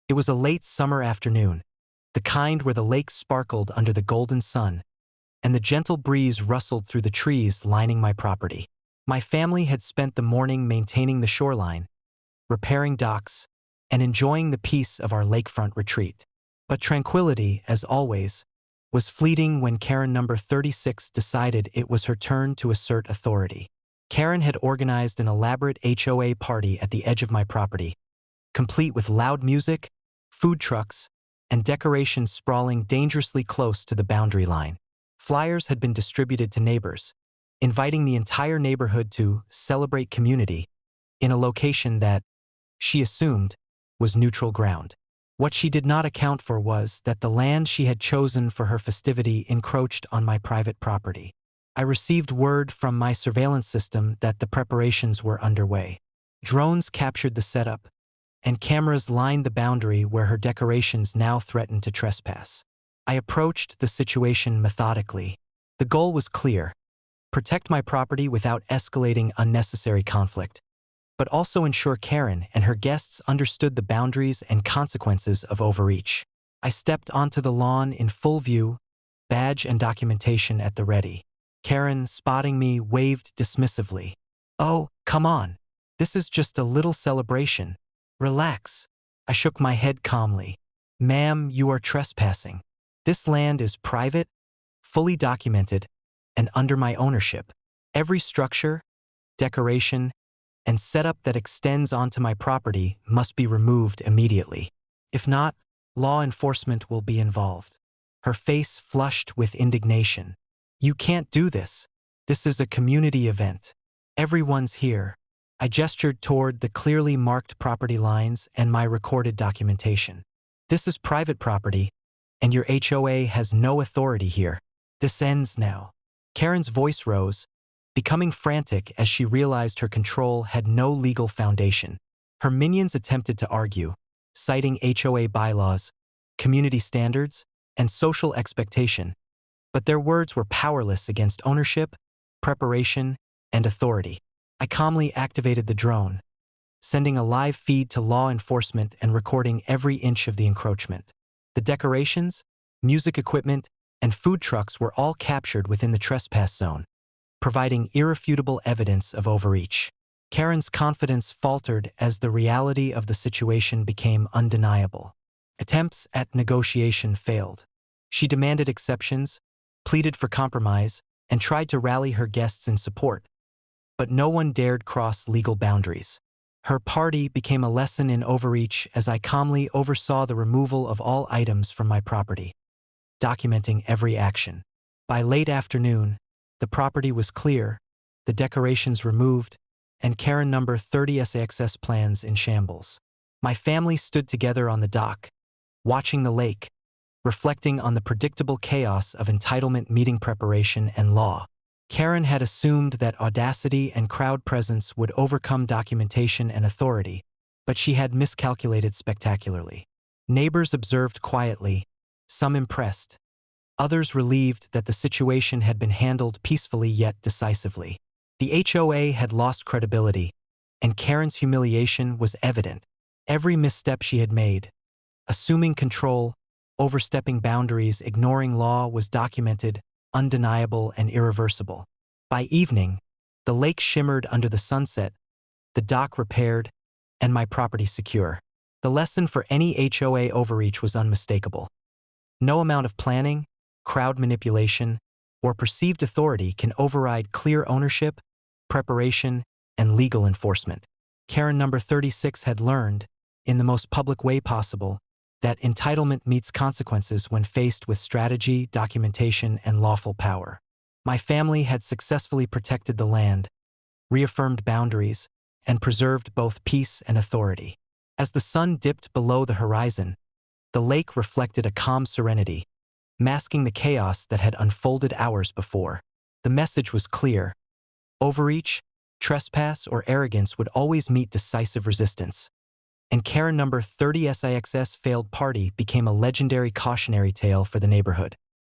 It was a late summer afternoon, the kind where the lake sparkled under the golden sun, and the gentle breeze rustled through the trees lining my property. My family had spent the morning maintaining the shoreline, repairing docks, and enjoying the peace of our lakefront retreat. But tranquility, as always, was fleeting when Karen number 36 decided it was her turn to assert authority. Karen had organized an elaborate HOA party at the edge of my property, complete with loud music, food trucks, and decorations sprawling dangerously close to the boundary line. Flyers had been distributed to neighbors, inviting the entire neighborhood to celebrate community in a location that, she assumed, was neutral ground. What she did not account for was that the land she had chosen for her festivity encroached on my private property. I received word from my surveillance system that the preparations were underway. Drones captured the setup, and cameras lined the boundary where her decorations now threatened to trespass. I approached the situation methodically. The goal was clear: protect my property without escalating unnecessary conflict, but also ensure Karen and her guests understood the boundaries and consequences of overreach. I stepped onto the lawn in full view, badge and documentation at the ready. Karen, spotting me, waved dismissively. "Oh, come on. This is just a little celebration. Relax." I shook my head calmly. "Ma'am, you are trespassing. This land is private, fully documented, and under my ownership. Every structure, decoration, and setup that extends onto my property must be removed immediately. If not, law enforcement will be involved." Her face flushed with indignation. "You can't do this. This is a community event. Everyone's here." I gestured toward the clearly marked property lines and my recorded documentation. "This is private property, and your HOA has no authority here. This ends now." Karen's voice rose, becoming frantic as she realized her control had no legal foundation. Her minions attempted to argue, citing HOA bylaws, community standards, and social expectation, but their words were powerless against ownership, preparation, and authority. I calmly activated the drone, sending a live feed to law enforcement and recording every inch of the encroachment. The decorations, music equipment, and food trucks were all captured within the trespass zone, providing irrefutable evidence of overreach. Karen's confidence faltered as the reality of the situation became undeniable. Attempts at negotiation failed. She demanded exceptions, pleaded for compromise, and tried to rally her guests in support, but no one dared cross legal boundaries. Her party became a lesson in overreach as I calmly oversaw the removal of all items from my property, documenting every action. By late afternoon, the property was clear, the decorations removed, and Karen number 30's plans in shambles. My family stood together on the dock, watching the lake, reflecting on the predictable chaos of entitlement meeting preparation and law. Karen had assumed that audacity and crowd presence would overcome documentation and authority, but she had miscalculated spectacularly. Neighbors observed quietly, some impressed, others relieved that the situation had been handled peacefully yet decisively. The HOA had lost credibility, and Karen's humiliation was evident. Every misstep she had made, assuming control, overstepping boundaries, ignoring law, was documented, undeniable, and irreversible. By evening, the lake shimmered under the sunset, the dock repaired, and my property secure. The lesson for any HOA overreach was unmistakable. No amount of planning, crowd manipulation, or perceived authority can override clear ownership, preparation, and legal enforcement. Karen number 36 had learned, in the most public way possible, that entitlement meets consequences when faced with strategy, documentation, and lawful power. My family had successfully protected the land, reaffirmed boundaries, and preserved both peace and authority. As the sun dipped below the horizon, the lake reflected a calm serenity, masking the chaos that had unfolded hours before. The message was clear: overreach, trespass, or arrogance would always meet decisive resistance. And Karen number 30's failed party became a legendary cautionary tale for the neighborhood.